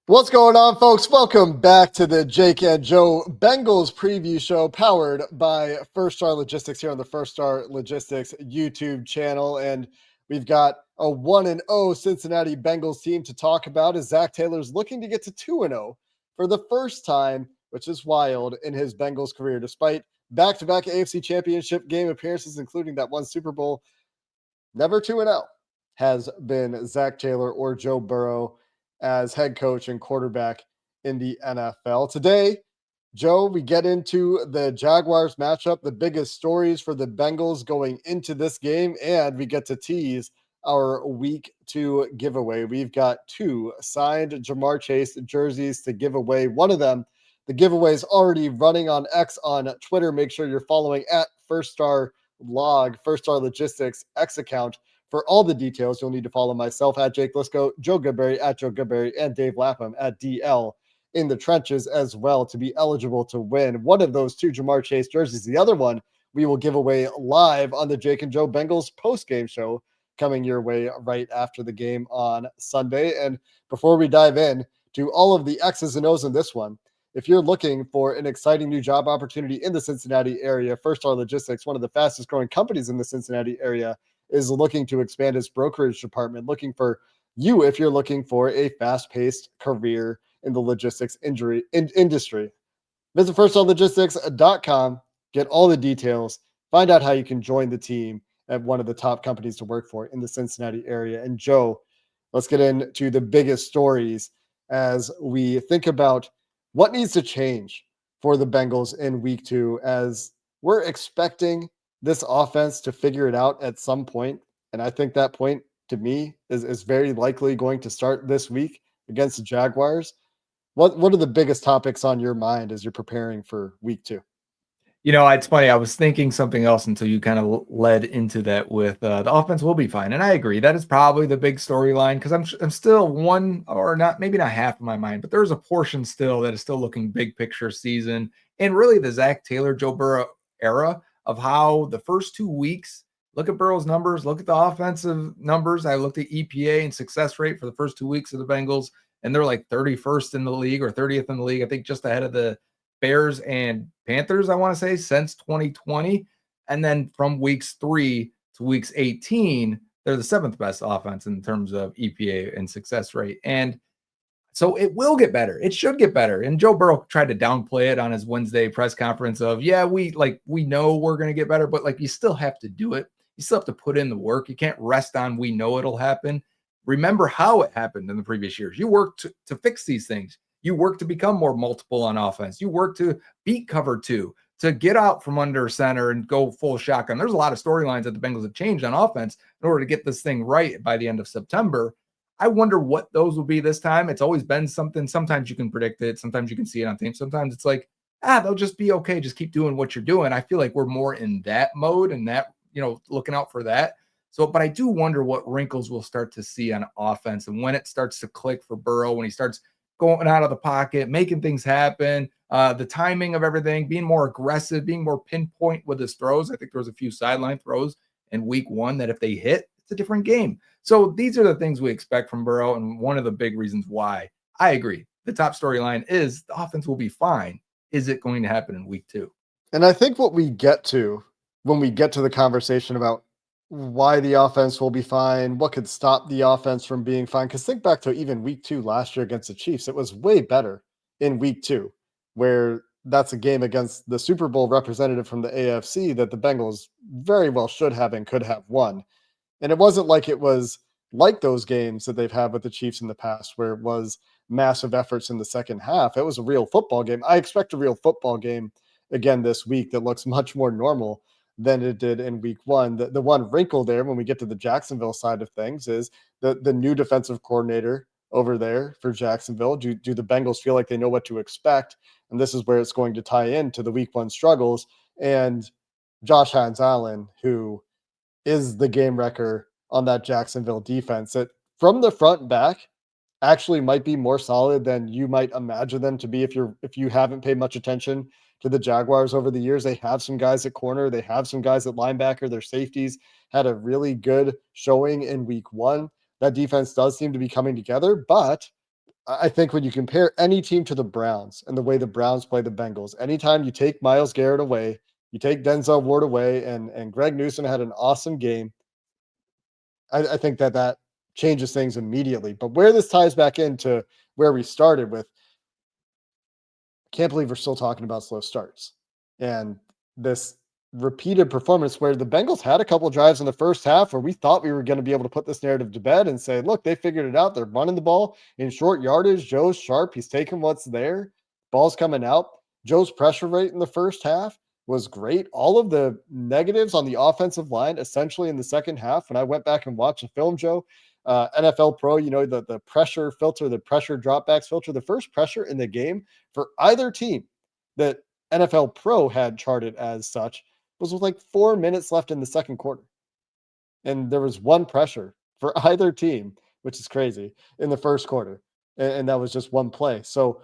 What's going on, folks? Welcome back to the Jake and Joe Bengals preview show powered by First Star Logistics here on the First Star Logistics YouTube channel. And we've got a 1-0 Cincinnati Bengals team to talk about as Zac Taylor's looking to get to 2-0 for the first time, which is wild in his Bengals career. Despite back-to-back AFC Championship game appearances, including that one Super Bowl, never 2-0 has been Zac Taylor or Joe Burrow as head coach and quarterback in the NFL. Today, Joe, we get into the Jaguars matchup, the biggest stories for the Bengals going into this game, and we get to tease our week 2 giveaway. We've got 2 signed Ja'Marr Chase jerseys to give away. One of them, the giveaway is already running on X on Twitter. Make sure you're following at First Star Log, First Star Logistics X account. For all the details, you'll need to follow myself at Jake Liscow, Joe Goodberry at Joe Goodberry, and Dave Lapham at DL in the trenches as well to be eligible to win one of those 2 Ja'Marr Chase jerseys. The other one we will give away live on the Jake and Joe Bengals post-game show coming your way right after the game on Sunday. And before we dive in to all of the X's and O's in this one, if you're looking for an exciting new job opportunity in the Cincinnati area, First Star Logistics, one of the fastest growing companies in the Cincinnati area, is looking to expand its brokerage department, looking for you if you're looking for a fast-paced career in the logistics industry. Visit firststarlogistics.com, get all the details, find out how you can join the team at one of the top companies to work for in the Cincinnati area. And Joe, let's get into the biggest stories as we think about what needs to change for the Bengals in week 2, as we're expecting this offense to figure it out at some point. And I think that point, to me, is very likely going to start this week against the Jaguars. What are the biggest topics on your mind as you're preparing for week 2? You know, it's funny. I was thinking something else until you kind of led into that with the offense will be fine. And I agree. That is probably the big storyline because I'm still one or not, maybe not half of my mind, but there's a portion still that is still looking big picture season. And really the Zac Taylor, Joe Burrow era of how the first 2 weeks, look at Burrow's numbers, look at the offensive numbers. I looked at EPA and success rate for the first 2 weeks of the Bengals, and they're like 31st in the league or 30th in the league. I think just ahead of the Bears and Panthers, I want to say, since 2020. And then from weeks 3 to weeks 18, they're the 7th best offense in terms of EPA and success rate. And so it will get better. It should get better. And Joe Burrow tried to downplay it on his Wednesday press conference of, yeah, we know we're going to get better, but like you still have to do it. You still have to put in the work. You can't rest on we know it'll happen. Remember how it happened in the previous years. You worked to fix these things. You work to become more multiple on offense. You work to beat cover 2, to get out from under center and go full shotgun. There's a lot of storylines that the Bengals have changed on offense in order to get this thing right by the end of September. I wonder what those will be this time. It's always been something. Sometimes you can predict it. Sometimes you can see it on tape. Sometimes it's like, they'll just be okay. Just keep doing what you're doing. I feel like we're more in that mode and that, looking out for that. So, but I do wonder what wrinkles we'll start to see on offense and when it starts to click for Burrow, when he starts going out of the pocket, making things happen, the timing of everything, being more aggressive, being more pinpoint with his throws. I think there was a few sideline throws in week 1 that if they hit, it's a different game. So these are the things we expect from Burrow, and one of the big reasons why I agree. The top storyline is the offense will be fine. Is it going to happen in week 2? And I think what we get to when we get to the conversation about why the offense will be fine, what could stop the offense from being fine, because think back to even week 2 last year against the Chiefs. It was way better in week 2, where that's a game against the Super Bowl representative from the AFC that the Bengals very well should have and could have won. And it wasn't like it was like those games that they've had with the Chiefs in the past, where it was massive efforts in the second half. It was a real football game. I expect a real football game again this week that looks much more normal than it did in week 1. The one wrinkle there when we get to the Jacksonville side of things is the new defensive coordinator over there for Jacksonville. Do the Bengals feel like they know what to expect? And this is where it's going to tie into the week 1 struggles. And Josh Hines Allen, who is the game wrecker on that Jacksonville defense that from the front back actually might be more solid than you might imagine them to be if you haven't paid much attention to the Jaguars over the years. They have some guys at corner, they have some guys at linebacker, their safeties had a really good showing in week 1. That defense does seem to be coming together, but I think when you compare any team to the Browns and the way the Browns play the Bengals, anytime you take Myles Garrett away, you take Denzel Ward away, and Greg Newsome had an awesome game. I think that changes things immediately. But where this ties back into where we started with, can't believe we're still talking about slow starts and this repeated performance where the Bengals had a couple of drives in the first half where we thought we were going to be able to put this narrative to bed and say, look, they figured it out. They're running the ball in short yardage. Joe's sharp. He's taking what's there. Ball's coming out. Joe's pressure rate in the first half was great. All of the negatives on the offensive line, essentially in the second half, when I went back and watched the film, Joe, NFL Pro, the pressure filter, the pressure dropbacks filter, the first pressure in the game for either team that NFL Pro had charted as such was with like 4 minutes left in the second quarter. And there was one pressure for either team, which is crazy, in the first quarter. And that was just one play. So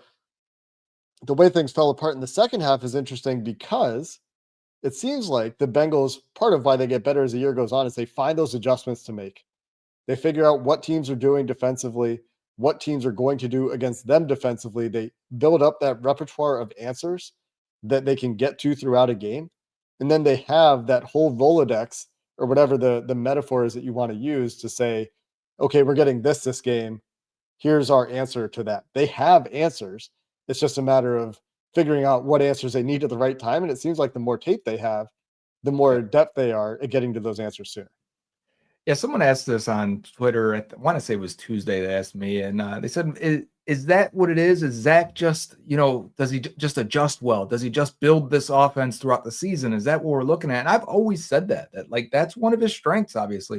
the way things fell apart in the second half is interesting because it seems like the Bengals, part of why they get better as the year goes on is they find those adjustments to make. They figure out what teams are doing defensively, what teams are going to do against them defensively. They build up that repertoire of answers that they can get to throughout a game. And then they have that whole Rolodex or whatever the metaphor is that you want to use to say, okay, we're getting this game. Here's our answer to that. They have answers. It's just a matter of figuring out what answers they need at the right time. And it seems like the more tape they have, the more depth they are at getting to those answers sooner. Yeah, someone asked this on Twitter. I want to say it was Tuesday. They asked me, and they said, "Is that what it is? Is Zach just, does he just adjust well? Does he just build this offense throughout the season? Is that what we're looking at?" And I've always said that like that's one of his strengths. Obviously,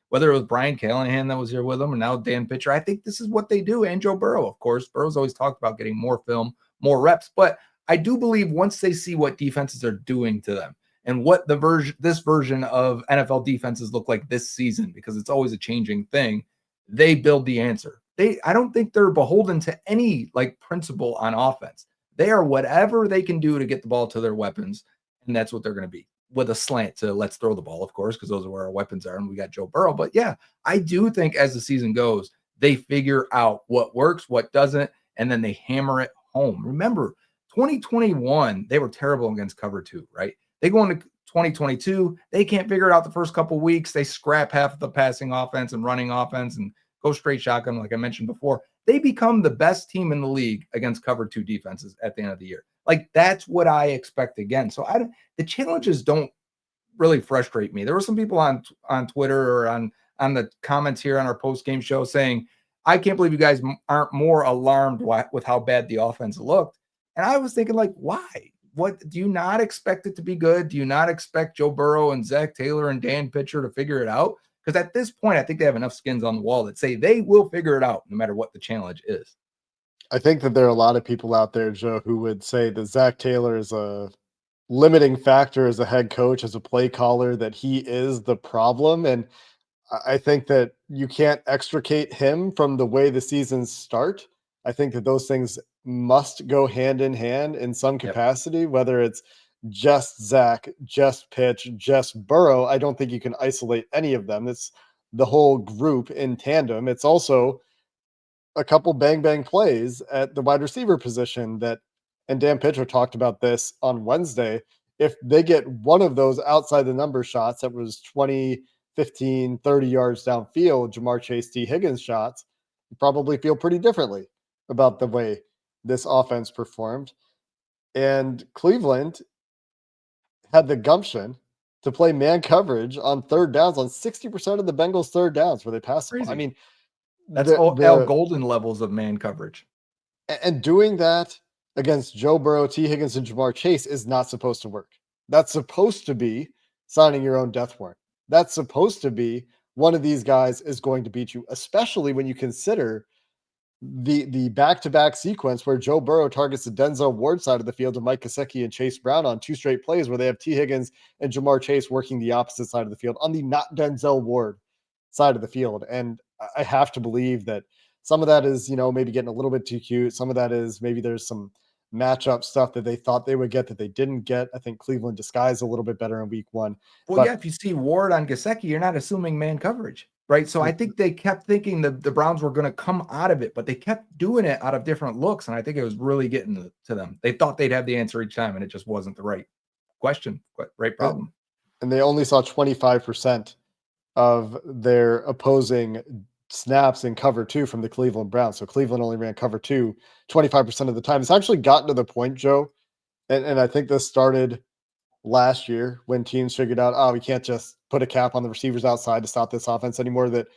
whether it was Brian Callahan that was here with him, or now Dan Pitcher, I think this is what they do. And Joe Burrow, of course, Burrow's always talked about getting more film, more reps, but I do believe once they see what defenses are doing to them and what this version of NFL defenses look like this season, because it's always a changing thing, they build the answer. I don't think they're beholden to any like principle on offense. They are whatever they can do to get the ball to their weapons, and that's what they're going to be, with a slant to let's throw the ball, of course, because those are where our weapons are, and we got Joe Burrow. But yeah, I do think as the season goes, they figure out what works, what doesn't, and then they hammer it home. Remember, 2021, they were terrible against cover 2, right? They go into 2022, they can't figure it out the first couple weeks. They scrap half of the passing offense and running offense and go straight shotgun, like I mentioned before. They become the best team in the league against cover 2 defenses at the end of the year. Like that's what I expect again. So the challenges don't really frustrate me. There were some people on Twitter or on the comments here on our post game show saying, "I can't believe you guys aren't more alarmed with how bad the offense looked." And I was thinking, like, why? What do you not expect it to be good? Do you not expect Joe Burrow and Zac Taylor and Dan Pitcher to figure it out? Because at this point, I think they have enough skins on the wall that say they will figure it out no matter what the challenge is. I think that there are a lot of people out there, Joe, who would say that Zac Taylor is a limiting factor as a head coach, as a play caller, that he is the problem. And I think that you can't extricate him from the way the seasons start. I think that those things must go hand in hand in some Yep. capacity, whether it's just Zach, just Pitch, just Burrow. I don't think you can isolate any of them. It's the whole group in tandem. It's also a couple bang plays at the wide receiver position that, and Dan Pitcher talked about this on Wednesday. If they get one of those outside the number shots that was 20, 15, 30 yards downfield, Jamar Chase, T. Higgins shots, you probably feel pretty differently about the way this offense performed. And Cleveland had the gumption to play man coverage on third downs on 60% of the Bengals' third downs where they passed the ball. I Crazy. mean, That's all Al Golden levels of man coverage. and doing that against Joe Burrow, T. Higgins, and Jamar Chase is not supposed to work. That's supposed to be signing your own death warrant. That's supposed to be one of these guys is going to beat you, especially when you consider the back-to-back sequence where Joe Burrow targets the Denzel Ward side of the field to Mike Gesicki and Chase Brown on 2 straight plays where they have T. Higgins and Jamar Chase working the opposite side of the field on the not Denzel Ward side of the field. And I have to believe that some of that is, maybe getting a little bit too cute. Some of that is maybe there's some matchup stuff that they thought they would get that they didn't get. I think Cleveland disguised a little bit better in week 1. Well, But yeah, if you see Ward on Gesicki, you're not assuming man coverage, right? So I think they kept thinking the Browns were going to come out of it, but they kept doing it out of different looks, and I think it was really getting to them. They thought they'd have the answer each time, and it just wasn't the right question, right problem. and they only saw 25% of their opposing snaps in cover 2 from the Cleveland Browns. So Cleveland only ran cover 2 25% of the time. It's actually gotten to the point, Joe, and I think this started last year when teams figured out, oh, we can't just put a cap on the receivers outside to stop this offense anymore, that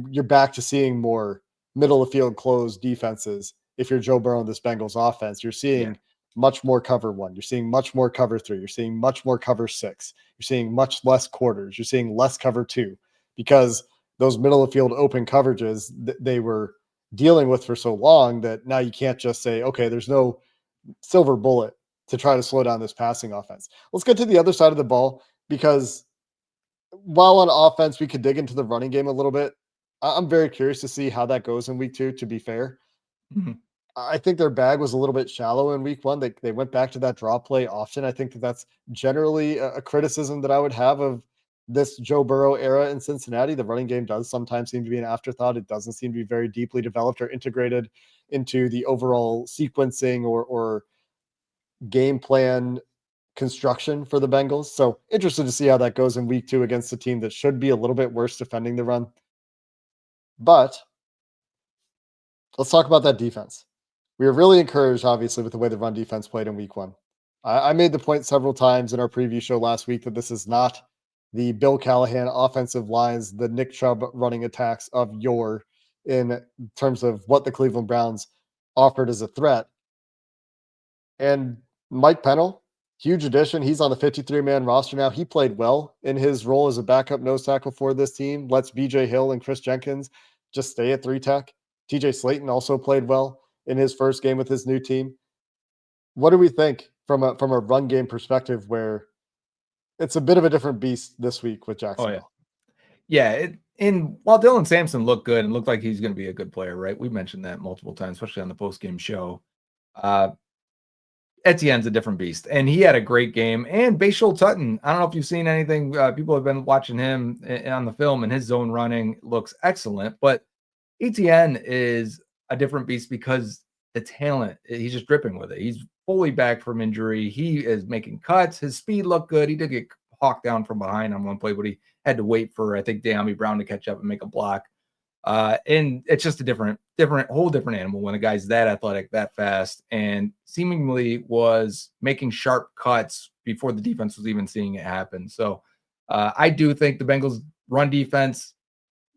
you're back to seeing more middle of field closed defenses. If you're Joe Burrow in this Bengals offense, you're seeing much more cover 1. You're seeing much more cover 3. You're seeing much more cover 6. You're seeing much less quarters. You're seeing less cover 2 because those middle of field open coverages they were dealing with for so long that now you can't just say, okay, there's no silver bullet to try to slow down this passing offense. Let's get to the other side of the ball because while on offense, we could dig into the running game a little bit. I'm very curious to see how that goes in week 2, to be fair. Mhm. I think their bag was a little bit shallow in week 1. They went back to that draw play often. I think that's generally a criticism that I would have of this Joe Burrow era in Cincinnati. The running game does sometimes seem to be an afterthought. It doesn't seem to be very deeply developed or integrated into the overall sequencing or game plan construction for the Bengals. So interested to see how that goes in week 2 against a team that should be a little bit worse defending the run. But let's talk about that defense. We were really encouraged, obviously, with the way the run defense played in week 1. I made the point several times in our preview show last week that this is not the Bill Callahan offensive lines, the Nick Chubb running attacks of yore in terms of what the Cleveland Browns offered as a threat. And Mike Pennell, huge addition. He's on the 53-man roster now. He played well in his role as a backup nose tackle for this team. Lets BJ Hill and Chris Jenkins just stay at 3-tech. TJ Slayton also played well in his first game with his new team. What do we think from a run game perspective where it's a bit of a different beast this week with Jacksonville? Yeah, and while Dylan Sampson looked good and looked like he's going to be a good player, right? We mentioned that multiple times, especially on the post-game show. Etienne's a different beast, and he had a great game. And Bashal Tutton, I don't know if you've seen anything. People have been watching him on the film, and his zone running looks excellent. But Etienne is a different beast because the talent, he's just dripping with it. He's fully back from injury. He is making cuts. His speed looked good. He did get hawked down from behind on one play, but he had to wait for, I think, De'Ami Brown to catch up and make a block. And it's just a whole different animal when a guy's that athletic, that fast, and seemingly was making sharp cuts before the defense was even seeing it happen. So I do think the Bengals run defense,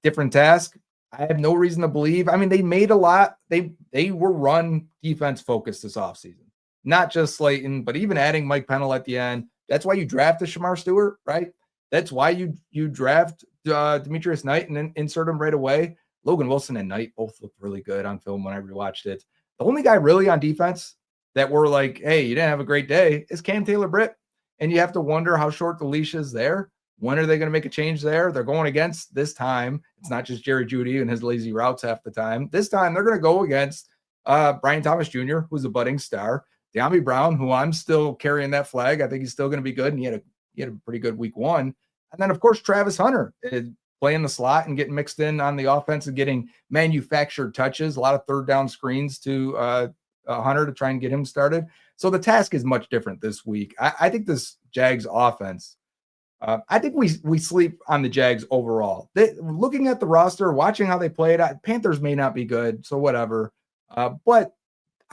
different task. I have no reason to believe. I mean, they made a lot. They were run defense focused this offseason, not just Slayton, but even adding Mike Pennell at the end. That's why you draft a Shamar Stewart, right? That's why you draft Demetrius Knight and then insert him right away. Logan Wilson and Knight both looked really good on film when I rewatched it. The only guy really on defense that were like, hey, you didn't have a great day is Cam Taylor-Britt. And you have to wonder how short the leash is there. When are they going to make a change there? They're going against this time. It's not just Jerry Jeudy and his lazy routes half the time. This time they're going to go against Brian Thomas Jr., who's a budding star. De'Ami Brown, who I'm still carrying that flag. I think he's still going to be good. And he had a pretty good week 1. And then, of course, Travis Hunter is playing the slot and getting mixed in on the offense and getting manufactured touches, a lot of third down screens to Hunter to try and get him started. So the task is much different this week. I think this Jags offense, I think we sleep on the Jags overall. Looking at the roster, watching how they played, Panthers may not be good, so whatever. But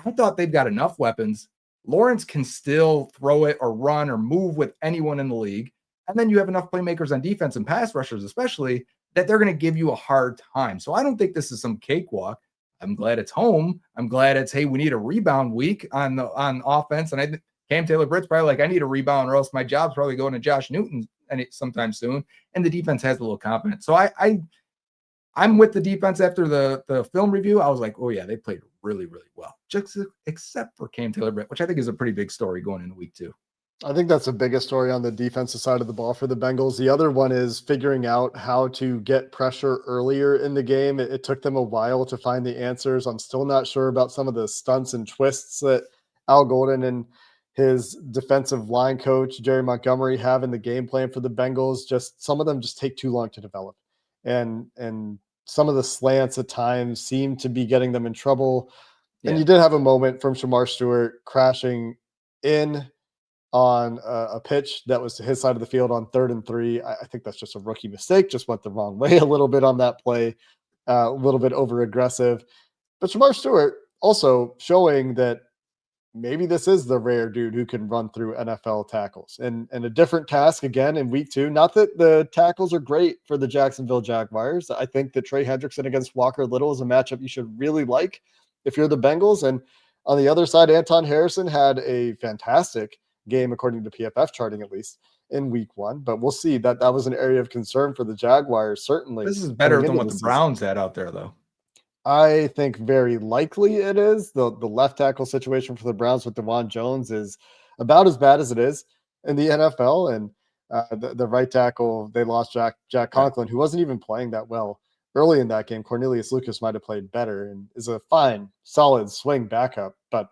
I thought they've got enough weapons. Lawrence can still throw it or run or move with anyone in the league. And then you have enough playmakers on defense and pass rushers, especially, that they're going to give you a hard time. So I don't think this is some cakewalk. I'm glad it's home. I'm glad it's, hey, we need a rebound week on offense. And I think Cam Taylor-Britt's probably like, I need a rebound or else my job's probably going to Josh Newton sometime soon. And the defense has a little confidence. So I'm with the defense after the film review. I was like, oh yeah, they played really, really well, just except for Cam Taylor, which I think is a pretty big story going into week 2. I think that's the biggest story on the defensive side of the ball for the Bengals. The other one is figuring out how to get pressure earlier in the game. It took them a while to find the answers. I'm still not sure about some of the stunts and twists that Al Golden and his defensive line coach, Jerry Montgomery, have in the game plan for the Bengals. Just some of them just take too long to develop. And some of the slants at times seem to be getting them in trouble. Yeah. And you did have a moment from Shamar Stewart crashing in on a pitch that was to his side of the field on 3rd and 3. I think that's just a rookie mistake. Just went the wrong way a little bit on that play, a little bit over aggressive. But Shamar Stewart also showing that maybe this is the rare dude who can run through NFL tackles, and a different task again in week 2. Not that the tackles are great for the Jacksonville Jaguars. I think that Trey Hendrickson against Walker Little is a matchup you should really like if you're the Bengals. And on the other side, Anton Harrison had a fantastic game, according to PFF charting, at least in week 1. But we'll see. That was an area of concern for the Jaguars, certainly. This is better than what the Browns had out there, though. I think very likely it is. The left tackle situation for the Browns with DeJuan Jones is about as bad as it is in the NFL. And the right tackle, they lost Jack Conklin, who wasn't even playing that well early in that game. Cornelius Lucas might have played better and is a fine, solid swing backup. But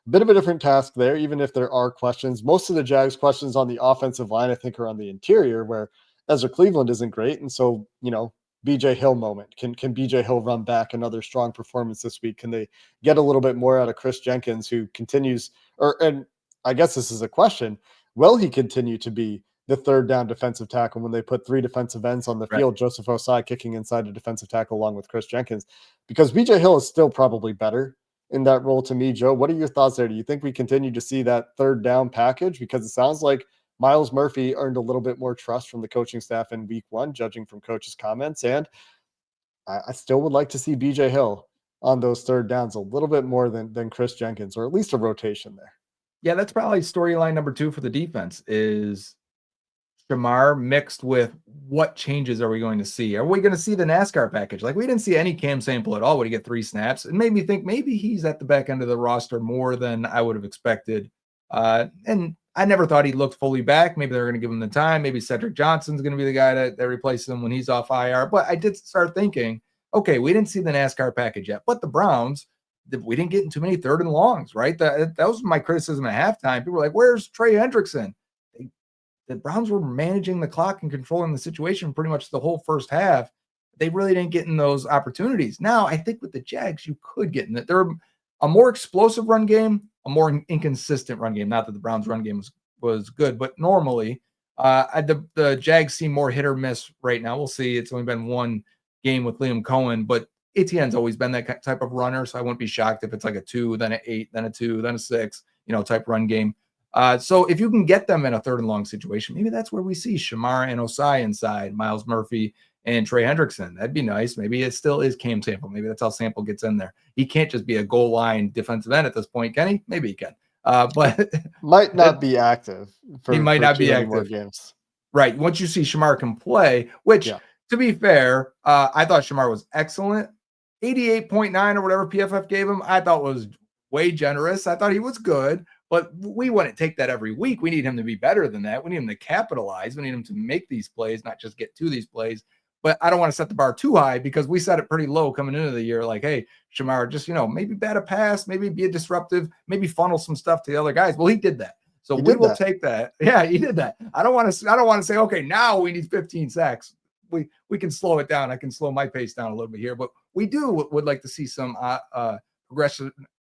a bit of a different task there, even if there are questions. Most of the Jags' questions on the offensive line, I think, are on the interior, where Ezra Cleveland isn't great. And so, BJ Hill moment. Can BJ Hill run back another strong performance this week? Can they get a little bit more out of Chris Jenkins, who continues, and I guess this is a question, will he continue to be the 3rd down defensive tackle when they put 3 defensive ends on the field, Joseph Osai kicking inside a defensive tackle along with Chris Jenkins? Because BJ Hill is still probably better in that role to me. Joe, what are your thoughts there? Do you think we continue to see that 3rd down package? Because it sounds like Miles Murphy earned a little bit more trust from the coaching staff in week 1, judging from coaches' comments. And I still would like to see BJ Hill on those 3rd downs a little bit more than Chris Jenkins, or at least a rotation there. Yeah, that's probably storyline number 2 for the defense is Shamar mixed with what changes are we going to see? Are we going to see the NASCAR package? Like, we didn't see any Cam Sample at all. Would he get 3 snaps? It made me think maybe he's at the back end of the roster more than I would have expected. And I never thought he looked fully back. Maybe they're going to give him the time. Maybe Cedric Johnson's going to be the guy that replaces him when he's off IR. But I did start thinking, okay, we didn't see the NASCAR package yet. But the Browns, we didn't get in too many 3rd and longs, right? That was my criticism at halftime. People were like, where's Trey Hendrickson? The Browns were managing the clock and controlling the situation pretty much the whole first half. They really didn't get in those opportunities. Now, I think with the Jags, you could get in it. They're a more explosive run game, a more inconsistent run game. Not that the Browns' run game was good, but normally the Jags seem more hit or miss right now. We'll see. It's only been 1 game with Liam Cohen, but Etienne's always been that type of runner, so I wouldn't be shocked if it's like a 2, then an 8, then a 2, then a 6, type run game. So if you can get them in a 3rd and long situation, maybe that's where we see Shamar and Osai inside, Miles Murphy and Trey Hendrickson. That'd be nice. Maybe it still is Cam Sample. Maybe that's how Sample gets in there. He can't just be a goal line defensive end at this point, can he? Maybe he can. But might not be active. He might not be active. More games. Right. Once you see Shamar can play, which to be fair, I thought Shamar was excellent. 88.9 or whatever PFF gave him, I thought was way generous. I thought he was good, but we wouldn't take that every week. We need him to be better than that. We need him to capitalize. We need him to make these plays, not just get to these plays. But I don't want to set the bar too high because we set it pretty low coming into the year. Like, hey, Shamar, just, maybe bat a pass, maybe be a disruptive, maybe funnel some stuff to the other guys. Well, he did that. So we will take that. Yeah, he did that. I don't want to say, okay, now we need 15 sacks. We can slow it down. I can slow my pace down a little bit here, but we would like to see some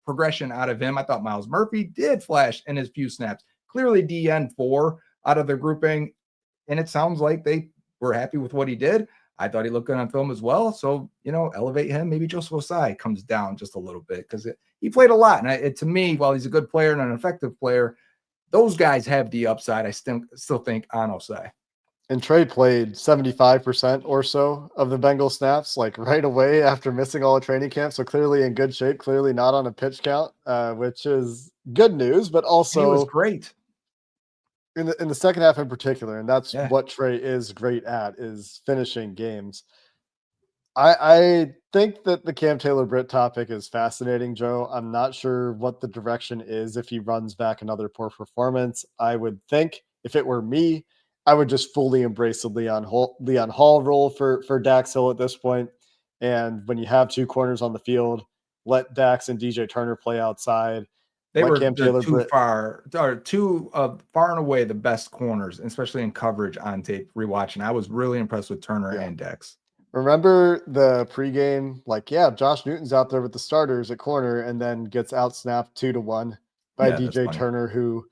progression out of him. I thought Miles Murphy did flash in his few snaps. Clearly DN4 out of their grouping, and it sounds like they were happy with what he did. I thought he looked good on film as well. So, elevate him. Maybe Joseph Osai comes down just a little bit because he played a lot. And to me, while he's a good player and an effective player, those guys have the upside. I still think on Osai. And Trey played 75% or so of the Bengals snaps, like right away after missing all of training camp. So clearly in good shape, clearly not on a pitch count, which is good news, but also he was great in the second half in particular. And that's what Trey is great at, is finishing games. I think that the Cam Taylor-Britt topic is fascinating, Joe. I'm not sure what the direction is if he runs back another poor performance. I would think if it were me, I would just fully embrace the Leon Hall role for Dax Hill at this point. And when you have two corners on the field, let Dax and DJ Turner play outside. Let Cam They're too Taylor-Britt. far, or too far and away the best corners, especially in coverage on tape. Rewatching, I was really impressed with Turner Yeah. and Dex. Remember the pregame, like, yeah, Josh Newton's out there with the starters at corner and then gets outsnapped 2-1 by Yeah, that's DJ funny. Turner, who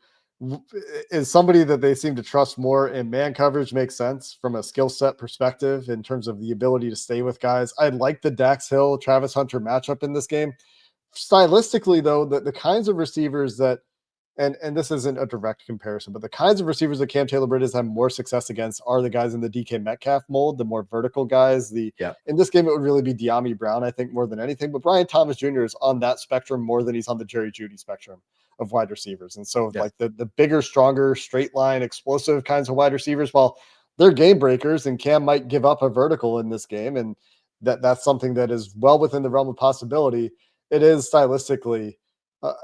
is somebody that they seem to trust more in man coverage. Makes sense from a skill set perspective in terms of the ability to stay with guys. I like the Dax Hill Travis Hunter matchup in this game. Stylistically, though, the kinds of receivers that and this isn't a direct comparison, but the kinds of receivers that Cam Taylor-Britt has had more success against are the guys in the DK Metcalf mold, the more vertical guys. The Yeah. In this game, it would really be De'Ami Brown, I think, more than anything. But Brian Thomas Jr. is on that spectrum more than he's on the Jerry Jeudy spectrum of wide receivers. And so, Yes. like the bigger, stronger, straight line, explosive kinds of wide receivers, while they're game breakers, and Cam might give up a vertical in this game, and that's something that is well within the realm of possibility. It is stylistically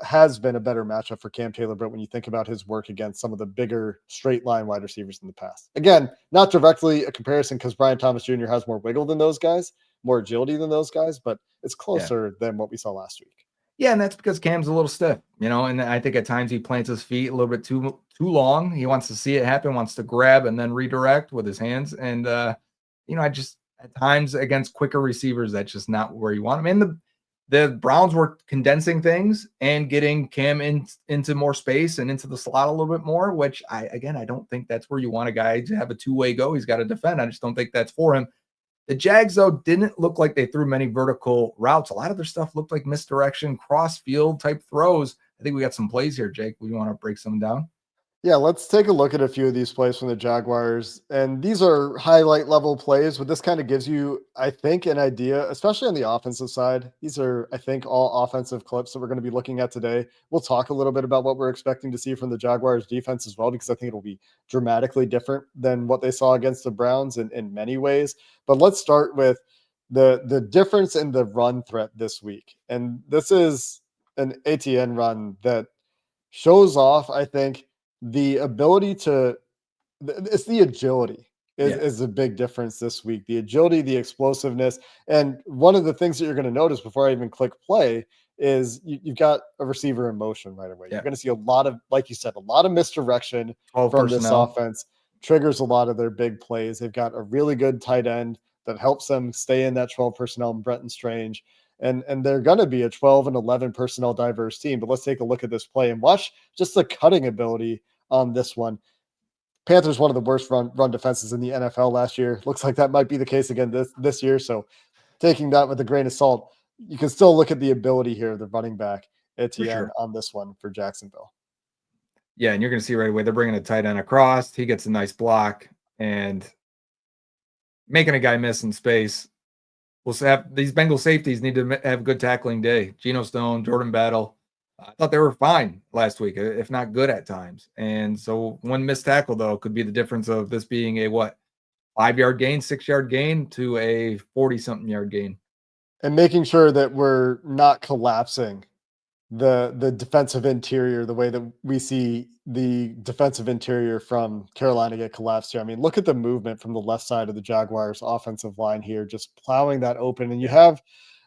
has been a better matchup for Cam Taylor-Britt when you think about his work against some of the bigger straight line wide receivers in the past. Again, not directly a comparison because Brian Thomas Jr. has more wiggle than those guys, more agility than those guys, but it's Yeah. closer than what we saw last week. Yeah, and that's because Cam's a little stiff, and I think at times he plants his feet a little bit too long. He wants to see it happen, wants to grab and then redirect with his hands. And I just at times against quicker receivers, that's just not where you want him. And the Browns were condensing things and getting Cam into more space and into the slot a little bit more, which I don't think that's where you want a guy to have a two-way go. He's got to defend. I just don't think that's for him. The Jags, though, didn't look like they threw many vertical routes. A lot of their stuff looked like misdirection, cross field type throws. I think we got some plays here, Jake. We want to break some down? Yeah, let's take a look at a few of these plays from the Jaguars. And these are highlight level plays, but this kind of gives you, I think, an idea, especially on the offensive side. These are, I think, all offensive clips that we're going to be looking at today. We'll talk a little bit about what we're expecting to see from the Jaguars defense as well, because I think it'll be dramatically different than what they saw against the Browns in many ways. But let's start with the difference in the run threat this week. And this is an ATN run that shows off, I think, the ability to it's the agility Yeah. is a big difference this week. The agility, the explosiveness. And one of the things that you're going to notice before I even click play is you've got a receiver in motion right away. Yeah. You're going to see a lot of, like you said, a lot of misdirection 12 from this personnel. offense, triggers a lot of their big plays. They've got a really good tight end that helps them stay in that 12 personnel in Brenton Strange. And they're going to be a 12 and 11 personnel diverse team. But let's take a look at this play and watch just the cutting ability on this one. Panthers one of the worst run defenses in the NFL last year. Looks like that might be the case again this year. So taking that with a grain of salt, you can still look at the ability here of the running back For Etienne sure. on this one for Jacksonville. Yeah, and you're going to see right away they're bringing a tight end across. He gets a nice block and making a guy miss in space. We'll have these Bengal safeties need to have a good tackling day. Geno Stone, Jordan Battle. I thought they were fine last week, if not good at times. And so one missed tackle, though, could be the difference of this being a 5-yard gain, 6-yard gain to a 40-something yard gain. And making sure that we're not collapsing the defensive interior the way that we see the defensive interior from Carolina get collapsed here. I mean, look at the movement from the left side of the Jaguars offensive line here, just plowing that open. And you have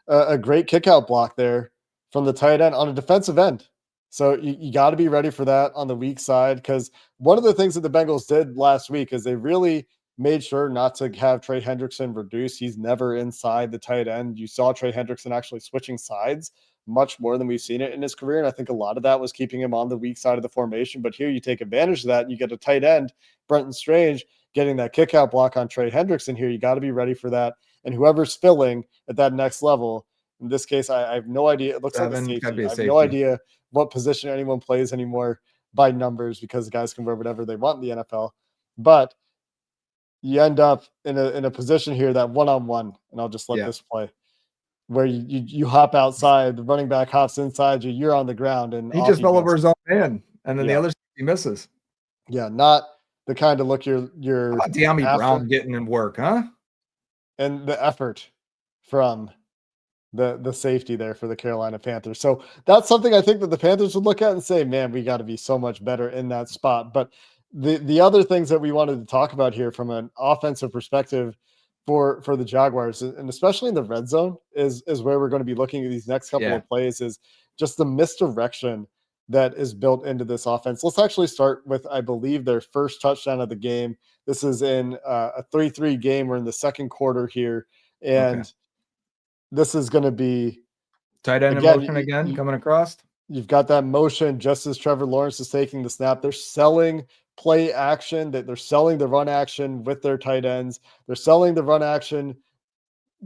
a great kick out block there from the tight end on a defensive end. So you got to be ready for that on the weak side, because one of the things that the Bengals did last week is they really made sure not to have Trey Hendrickson reduce. He's never inside the tight end. You saw Trey Hendrickson actually switching sides much more than we've seen it in his career. And I think a lot of that was keeping him on the weak side of the formation. But here you take advantage of that and you get a tight end, Brenton Strange, getting that kick out block on Trey Hendrickson here. You got to be ready for that. And whoever's filling at that next level, in this case, I have no idea. It looks like a safety. I have no idea what position anyone plays anymore by numbers, because guys can wear whatever they want in the NFL. But you end up in a position here that one-on-one, and I'll just let this play, where you hop outside, the running back hops inside you, you're on the ground, and He off just he fell goes. over his own man, and then the other he misses. Yeah, not the kind of look How you're about De'Ami after. Brown getting in work, huh? And the effort from the safety there for the Carolina Panthers. So that's something I think that the Panthers would look at and say, man, we got to be so much better in that spot. But the other things that we wanted to talk about here from an offensive perspective for the Jaguars, and especially in the red zone, is where we're going to be looking at these next couple Yeah. of plays, is just the misdirection that is built into this offense. Let's actually start with, I believe, their first touchdown of the game. This is in a 3-3 game. We're in the second quarter here. Okay. And this is going to be, Tight end in again, motion again, coming across. you've got that motion just as Trevor Lawrence is taking the snap. They're selling play action, that they're selling the run action with their tight ends. They're selling the run action.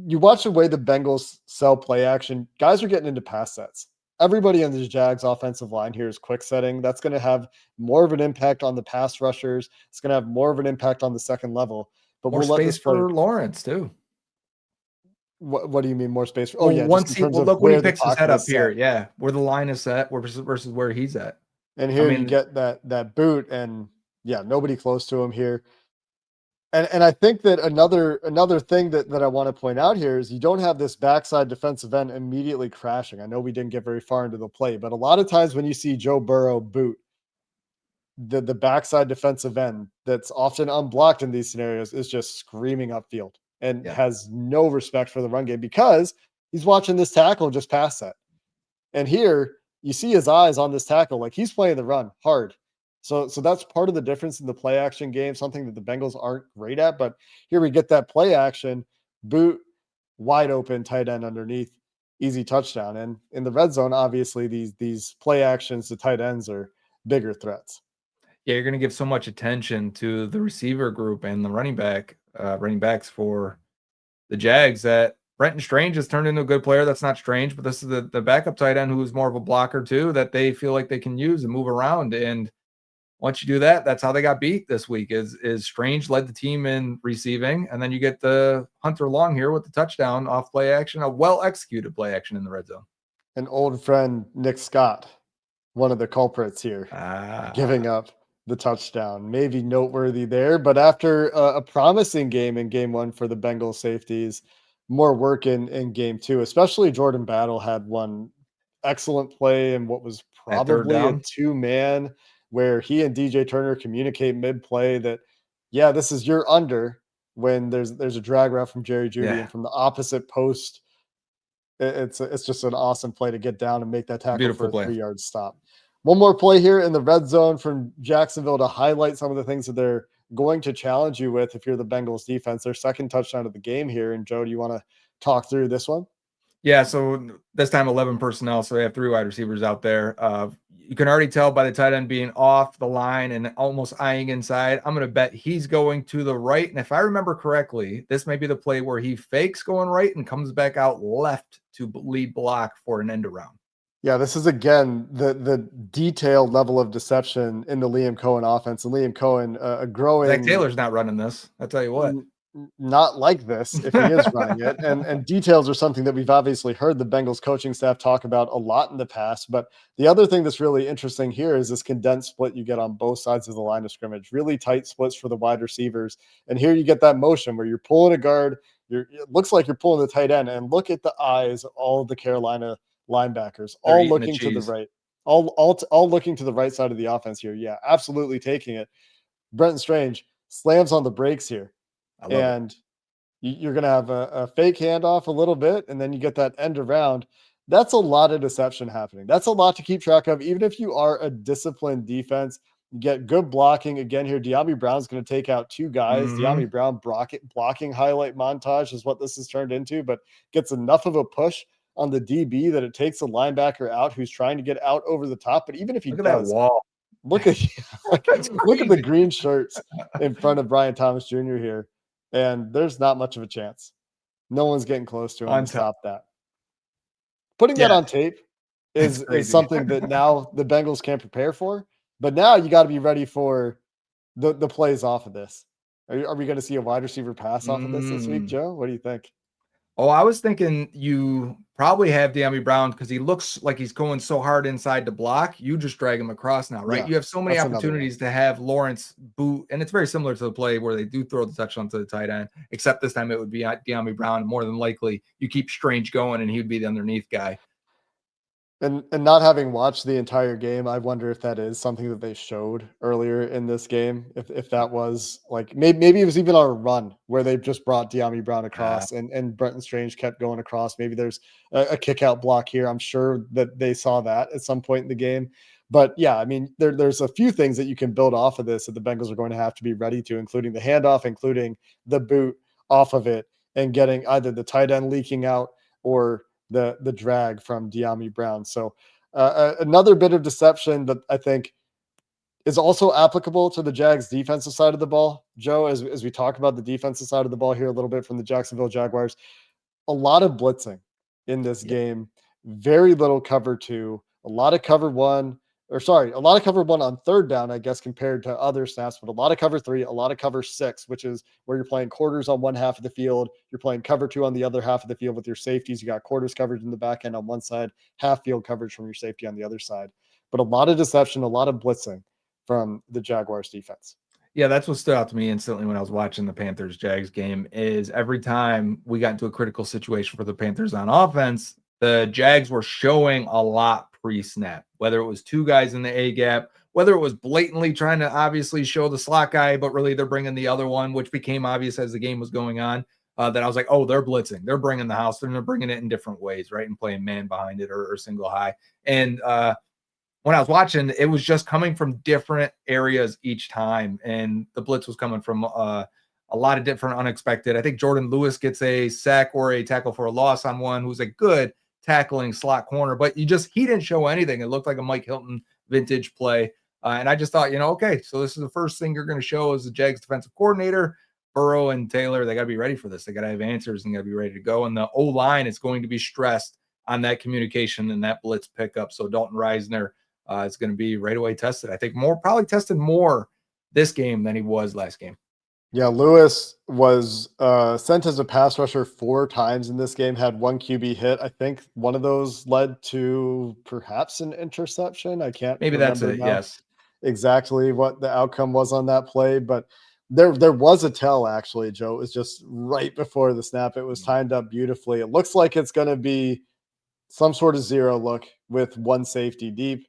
You watch the way the Bengals sell play action, guys are getting into pass sets. Everybody on the Jags offensive line here is quick setting. That's going to have more of an impact on the pass rushers. It's going to have more of an impact on the second level. But More we'll let space this play. for Lawrence too. What do you mean more space? Oh Well, yeah, just in terms of look when he where the picks his head pocket up is here, set. yeah, where the line is set, versus where he's at. And I here you mean, get that boot, and yeah, nobody close to him here. And I think that another thing that I want to point out here is you don't have this backside defensive end immediately crashing. I know we didn't get very far into the play, but a lot of times when you see Joe Burrow boot the backside defensive end that's often unblocked in these scenarios is just screaming upfield and yeah, has no respect for the run game because he's watching this tackle just pass that. And here you see his eyes on this tackle, like he's playing the run hard. So that's part of the difference in the play action game, something that the Bengals aren't great at. But here we get that play action, boot, wide open, tight end underneath, easy touchdown. And in the red zone, obviously these play actions to tight ends are bigger threats. yeah. You're going to give so much attention to the receiver group and the running backs for the Jags that Brenton Strange has turned into a good player. That's not strange, but this is the backup tight end who's more of a blocker too, that they feel like they can use and move around. And once you do that, that's how they got beat this week. Is Strange led the team in receiving, and then you get the Hunter Long here with the touchdown off play action, a well executed play action in the red zone. An old friend, Nick Scott, one of the culprits here, giving up the touchdown. Maybe noteworthy there, but after a promising game in game one for the Bengals safeties, more work in game two, especially Jordan Battle had one excellent play in what was That third probably a down. two-man where he and DJ Turner communicate mid-play that, yeah, this is your under when there's a drag route from Jerry Jeudy Yeah, and from the opposite post. It's just an awesome play to get down and make that tackle for beautiful a play. 3-yard stop. One more play here in the red zone from Jacksonville to highlight some of the things that they're going to challenge you with if you're the Bengals defense. Their second touchdown of the game here. And Joe, do you want to talk through this one? Yeah, so this time 11 personnel, so they have 3 wide receivers out there. You can already tell by the tight end being off the line and almost eyeing inside. I'm going to bet he's going to the right. And if I remember correctly, this may be the play where he fakes going right and comes back out left to lead block for an end around. Yeah, this is again the detailed level of deception in the Liam Cohen offense. And Liam Cohen, a growing Zac Taylor's not running this. I'll tell you what. Not like this if he is running it. And details are something that we've obviously heard the Bengals coaching staff talk about a lot in the past. But the other thing that's really interesting here is this condensed split you get on both sides of the line of scrimmage, really tight splits for the wide receivers. And here you get that motion where you're pulling a guard. It looks like you're pulling the tight end, and look at the eyes of all of the Carolina linebackers, They're all eating the looking to the cheese. right, all looking to the right side of the offense here. Yeah, absolutely taking it. Brenton Strange slams on the brakes here. I love it. And you're going to have a fake handoff a little bit, and then you get that end around. That's a lot of deception happening. That's a lot to keep track of. Even if you are a disciplined defense, you get good blocking. Again, here, De'Ami Brown's going to take out 2 guys. Mm-hmm. De'Ami Brown blocking highlight montage is what this has turned into, but gets enough of a push on the DB that it takes a linebacker out who's trying to get out over the top. But even if he Look at that does, wall. look at That's look at the crazy. green shirts in front of Brian Thomas Jr. here, and there's not much of a chance. No one's getting close to him On to top. stop that. Putting that Yeah, on tape it's is crazy. something that now the Bengals can't prepare for, but now you got to be ready for the plays off of this. Are we going to see a wide receiver pass off of this week, Mm. Joe? What do you think? Oh, I was thinking you probably have De'Ami Brown because he looks like he's going so hard inside to block. You just drag him across now, right? Yeah, You have so many that's another one. opportunities to have Lawrence boot, and it's very similar to the play where they do throw the touchdown to the tight end, except this time it would be De'Ami Brown. More than likely, you keep Strange going, and he would be the underneath guy. And not having watched the entire game, I wonder if that is something that they showed earlier in this game. If that was like maybe it was even on a run where they just brought De'Ami Brown Uh, across and Brenton Strange kept going across. Maybe there's a kick out block here. I'm sure that they saw that at some point in the game. But yeah, I mean, there's a few things that you can build off of this that the Bengals are going to have to be ready to, including the handoff, including the boot off of it, and getting either the tight end leaking out or the drag from De'Ami Brown. So another bit of deception that I think is also applicable to the Jags defensive side of the ball. Joe, as we talk about the defensive side of the ball here a little bit from the Jacksonville Jaguars, a lot of blitzing in this yeah. game, very little cover two, a lot of cover one, or sorry, a lot of cover one on third down, I guess, compared to other snaps, but a lot of cover three, a lot of cover six, which is where you're playing quarters on one half of the field. You're playing cover two on the other half of the field with your safeties. You got quarters coverage in the back end on one side, half field coverage from your safety on the other side. But a lot of deception, a lot of blitzing from the Jaguars defense. Yeah, that's what stood out to me instantly when I was watching the Panthers Jags game is every time we got into a critical situation for the Panthers on offense, the Jags were showing a lot pre-snap, whether it was two guys in the A gap, whether it was blatantly trying to obviously show the slot guy, but really they're bringing the other one, which became obvious as the game was going on. That I was like, oh, they're blitzing, they're bringing the house, and they're bringing it in different ways, right, and playing man behind it or single high. And when I was watching, it was just coming from different areas each time, and the blitz was coming from a lot of different unexpected. I think Jordan Lewis gets a sack or a tackle for a loss on one, who's a good tackling slot corner, but he didn't show anything. It looked like a Mike Hilton vintage play, and I just thought, okay, so this is the first thing you're going to show as the Jags defensive coordinator. Burrow and Taylor, they got to be ready for this. They got to have answers and got to be ready to go. And the O line is going to be stressed on that communication and that blitz pickup. So Dalton Reisner is going to be right away tested. I think probably tested more this game than he was last game. Yeah, Lewis was sent as a pass rusher 4 times in this game, had 1 QB hit. I think one of those led to perhaps an interception. I can't Maybe that's remember it. now Yes. exactly what the outcome was on that play, but there was a tell actually, Joe. It was just right before the snap. It was timed up beautifully. It looks like it's going to be some sort of zero look with one safety deep,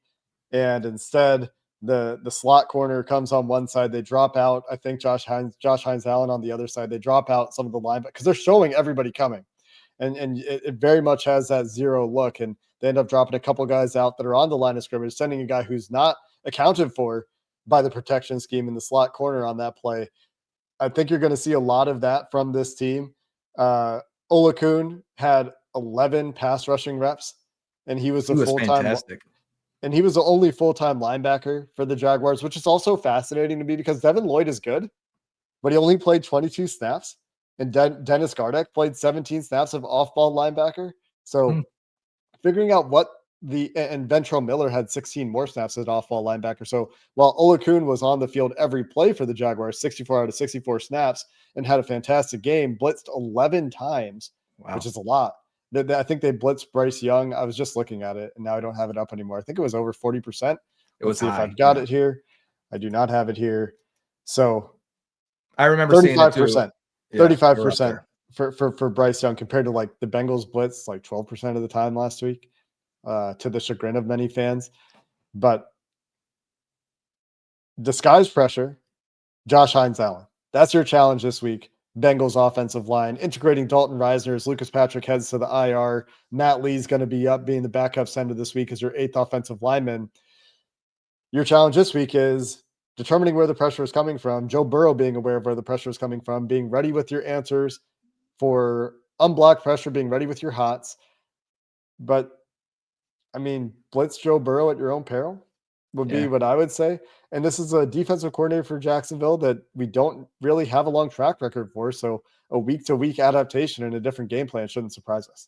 and instead the slot corner comes on one side. They drop out. I think Josh Hines Allen on the other side. They drop out some of the line because they're showing everybody coming, and it very much has that zero look. And they end up dropping a couple guys out that are on the line of scrimmage, sending a guy who's not accounted for by the protection scheme in the slot corner on that play. I think you're going to see a lot of that from this team. Olakun had 11 pass rushing reps, and he was He a was full time fantastic. and he was the only full-time linebacker for the Jaguars, which is also fascinating to me because Devin Lloyd is good, but he only played 22 snaps. And Dennis Gardeck played 17 snaps of off-ball linebacker. Hmm. So figuring out what and Ventrell Miller had 16 more snaps as an off-ball linebacker. So while Olakun was on the field every play for the Jaguars, 64 out of 64 snaps, and had a fantastic game, blitzed 11 times, which Wow. is a lot. I think they blitzed Bryce Young. I was just looking at it, and now I don't have it up anymore. I think it was over 40%. It Let's was see if high. I've got Yeah. it here. I do not have it here. So I remember seeing it too. 35%, Yeah. We're up 35% there. for Bryce Young compared to like the Bengals blitz like 12% of the time last week, to the chagrin of many fans. But disguise pressure, Josh Hines Allen. That's your challenge this week. Bengals offensive line, integrating Dalton Reisner as Lucas Patrick heads to the IR. Matt Lee's going to be up being the backup center this week as your 8th offensive lineman. Your challenge this week is determining where the pressure is coming from. Joe Burrow being aware of where the pressure is coming from, being ready with your answers for unblocked pressure, being ready with your hots. But I mean, blitz Joe Burrow at your own peril would be Yeah. what I would say. And this is a defensive coordinator for Jacksonville that we don't really have a long track record for. So a week to week adaptation and a different game plan shouldn't surprise us.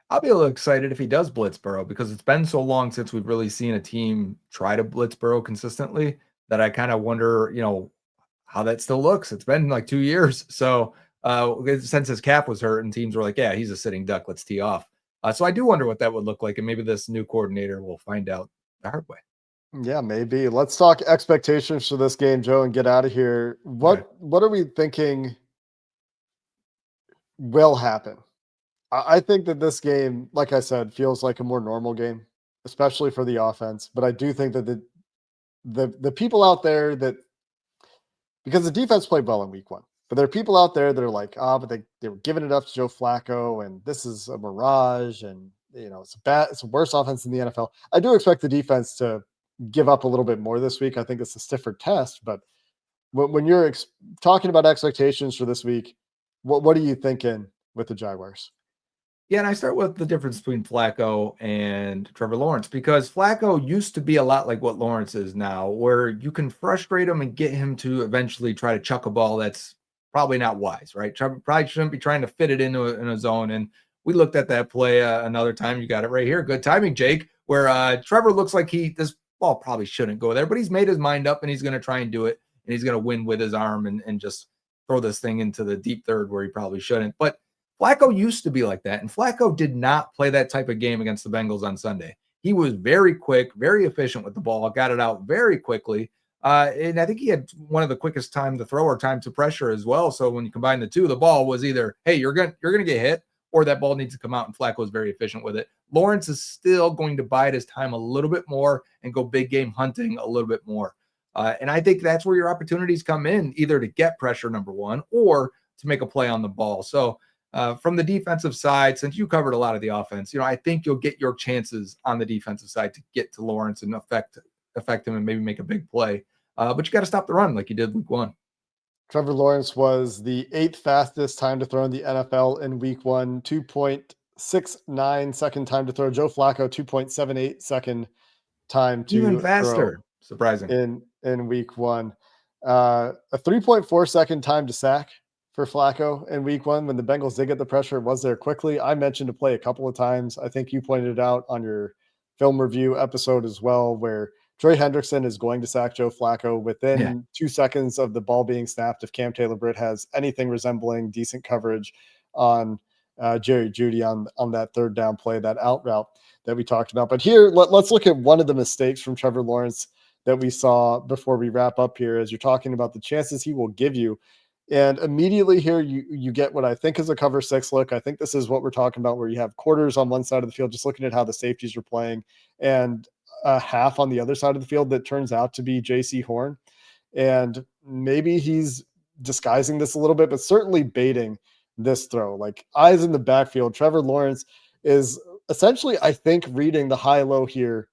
I'll be a little excited if he does blitz Burrow because it's been so long since we've really seen a team try to blitz Burrow consistently that I kind of wonder, how that still looks. It's been like 2 years. So since his cap was hurt and teams were like, yeah, he's a sitting duck. Let's tee off. So I do wonder what that would look like. And maybe this new coordinator will find out the hard way. Yeah, maybe. Let's talk expectations for this game, Joe, and get out of here. Okay. What are we thinking will happen? I think that this game, like I said, feels like a more normal game, especially for the offense. But I do think that the people out there that, because the defense played well in week one, but there are people out there that are like, but they were giving it up to Joe Flacco, and this is a mirage, and it's a worse offense in the NFL. I do expect the defense to give up a little bit more this week. I think it's a stiffer test, but when you're talking about expectations for this week, what are you thinking with the Jaguars? Yeah, and I start with the difference between Flacco and Trevor Lawrence, because Flacco used to be a lot like what Lawrence is now, where you can frustrate him and get him to eventually try to chuck a ball that's probably not wise, right? Trevor probably shouldn't be trying to fit it into in a zone. And we looked at that play another time. You got it right here. Good timing, Jake, where Trevor looks like this ball probably shouldn't go there, but he's made his mind up and he's going to try and do it. And he's going to win with his arm and just throw this thing into the deep third where he probably shouldn't. But Flacco used to be like that, and Flacco did not play that type of game against the Bengals on Sunday. He was very quick, very efficient with the ball, got it out very quickly, and I think he had one of the quickest time to throw or time to pressure as well. So when you combine the two, the ball was either, hey, you're gonna get hit, or that ball needs to come out, and Flacco was very efficient with it. Lawrence is still going to bide his time a little bit more and go big game hunting a little bit more. And I think that's where your opportunities come in, either to get pressure, number one, or to make a play on the ball. So from the defensive side, since you covered a lot of the offense, I think you'll get your chances on the defensive side to get to Lawrence and affect him and maybe make a big play. But you got to stop the run like you did week one. Trevor Lawrence was the 8th fastest time to throw in the NFL in week one, 2.69 second time to throw. Joe Flacco, 2.78 second time Even to throw faster. Surprising. in week one. A 3.4 second time to sack for Flacco in week one. When the Bengals did get the pressure, it was there quickly. I mentioned to play a couple of times. I think you pointed it out on your film review episode as well, where Trey Hendrickson is going to sack Joe Flacco within 2 seconds of the ball being snapped. If Cam Taylor-Britt has anything resembling decent coverage on Jerry Jeudy on that third down play, that out route that we talked about. But here, let's look at one of the mistakes from Trevor Lawrence that we saw before we wrap up here, as you're talking about the chances he will give you. And immediately here, you get what I think is a cover 6 look. I think this is what we're talking about, where you have quarters on one side of the field, just looking at how the safeties are playing, and a half on the other side of the field that turns out to be JC Horn. And maybe he's disguising this a little bit, but certainly baiting this throw. Like, eyes in the backfield, Trevor Lawrence is essentially, I think, reading the high-low here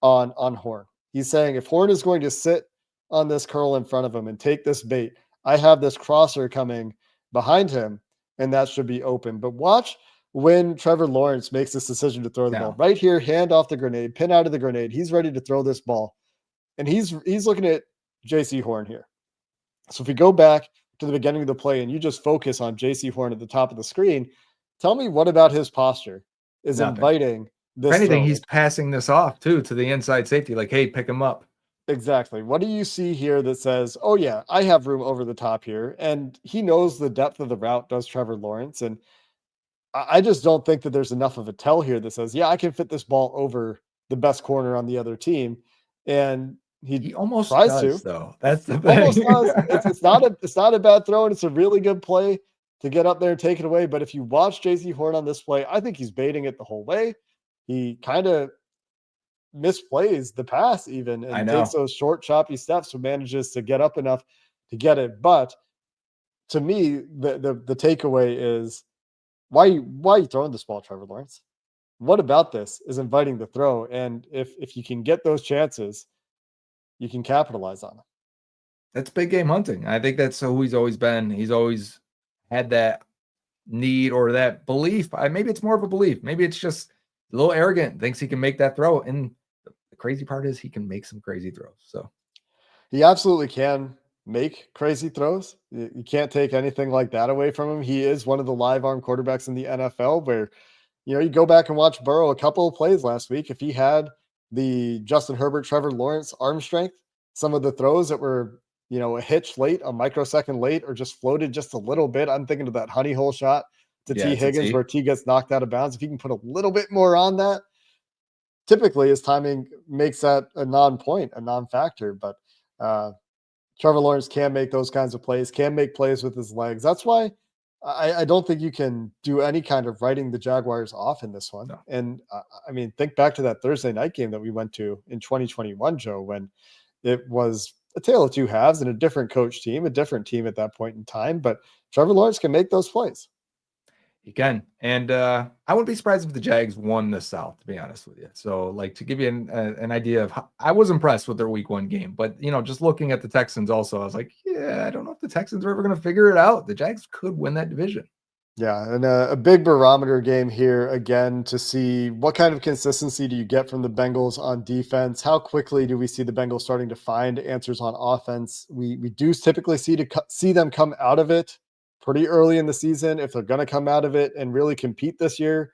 on Horn. He's saying, if Horn is going to sit on this curl in front of him and take this bait, I have this crosser coming behind him, and that should be open. But watch when Trevor Lawrence makes this decision to throw the ball. Right here, hand off the grenade, pin out of the grenade. He's ready to throw this ball. And he's looking at JC Horn here. So if we go back to the beginning of the play and you just focus on JC Horn at the top of the screen, tell me what about his posture is inviting this If anything, throw? he's passing this off too to the inside safety, like, hey, pick him up. Exactly. What do you see here that says, oh, yeah, I have room over the top here? And he knows the depth of the route, does Trevor Lawrence. And I just don't think that there's enough of a tell here that says, yeah, I can fit this ball over the best corner on the other team. And he almost tries does, to. Though. That's the thing. Almost does. It's not a bad throw, and it's a really good play to get up there and take it away. But if you watch JC Horn on this play, I think he's baiting it the whole way. He kind of misplays the pass even and takes those short, choppy steps, but manages to get up enough to get it. But to me, the takeaway is, why are you throwing this ball, Trevor Lawrence? What about this is inviting the throw? And if you can get those chances, you can capitalize on them. That's big game hunting. I think that's who he's always been. He's always had that need or that belief. Maybe it's more of a belief. Maybe it's just a little arrogant, thinks he can make that throw. And the crazy part is he can make some crazy throws. So he absolutely can make crazy throws. You can't take anything like that away from him. He is one of the live arm quarterbacks in the NFL where, you go back and watch Burrow a couple of plays last week. If he had the Justin Herbert, Trevor Lawrence arm strength, some of the throws that were a hitch late, a microsecond late, or just floated just a little bit. I'm thinking of that honey hole shot to Yeah, T it's a Higgins T. where T gets knocked out of bounds. If he can put a little bit more on that, typically his timing makes that a non-point, a non-factor. But uh, Trevor Lawrence can make those kinds of plays, can make plays with his legs. That's why I don't think you can do any kind of writing the Jaguars off in this one. No. And I mean, think back to that Thursday night game that we went to in 2021, Joe, when it was a tale of two halves and a different coach team, a different team at that point in time. But Trevor Lawrence can make those plays. He can. And I wouldn't be surprised if the Jags won the South, to be honest with you. So, like, to give you an idea of how I was impressed with their week 1 game, but, just looking at the Texans also, I was like, yeah, I don't know if the Texans are ever going to figure it out. The Jags could win that division. Yeah, and a big barometer game here again to see what kind of consistency do you get from the Bengals on defense? How quickly do we see the Bengals starting to find answers on offense? We do typically see them come out of it pretty early in the season if they're going to come out of it and really compete this year.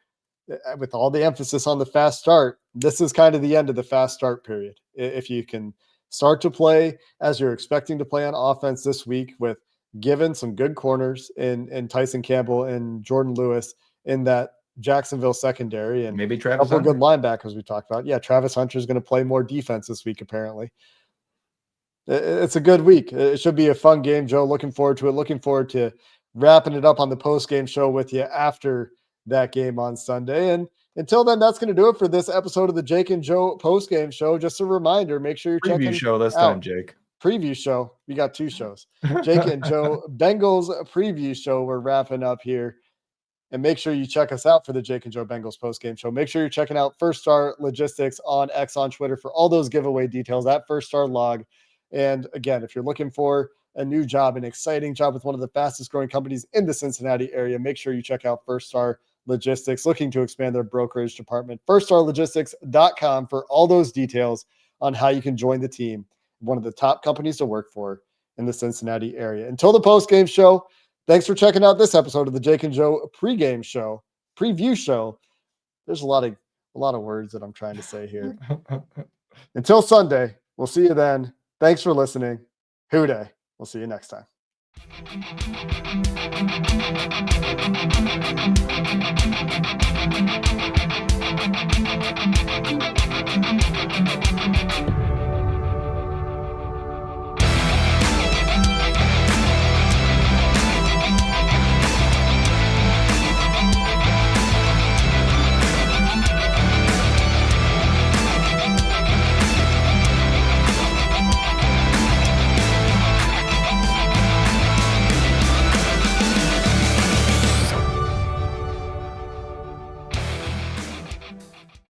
With all the emphasis on the fast start, this is kind of the end of the fast start period. If you can start to play as you're expecting to play on offense this week with given some good corners in Tyson Campbell and Jordan Lewis in that Jacksonville secondary and Maybe a Travis couple of good Hunter. linebackers we talked about. Yeah, Travis Hunter is going to play more defense this week, apparently. It's a good week. It should be a fun game, Joe. Looking forward to it. Looking forward to wrapping it up on the post-game show with you after that game on Sunday. And until then, that's going to do it for this episode of the Jake and Joe post-game show. Just a reminder, make sure you're Preview checking show this time, out Jake. preview show. We got 2 shows. Jake and Joe Bengals preview show. We're wrapping up here. And make sure you check us out for the Jake and Joe Bengals post-game show. Make sure you're checking out First Star Logistics on X on Twitter for all those giveaway details at First Star Log. And again, if you're looking for a new job, an exciting job with one of the fastest growing companies in the Cincinnati area, make sure you check out First Star Logistics, looking to expand their brokerage department. FirstStarLogistics.com for all those details on how you can join the team, one of the top companies to work for in the Cincinnati area. Until the post-game show, thanks for checking out this episode of the Jake and Joe preview show. There's a lot of words that I'm trying to say here. Until Sunday, we'll see you then. Thanks for listening. Hoo-day. We'll see you next time.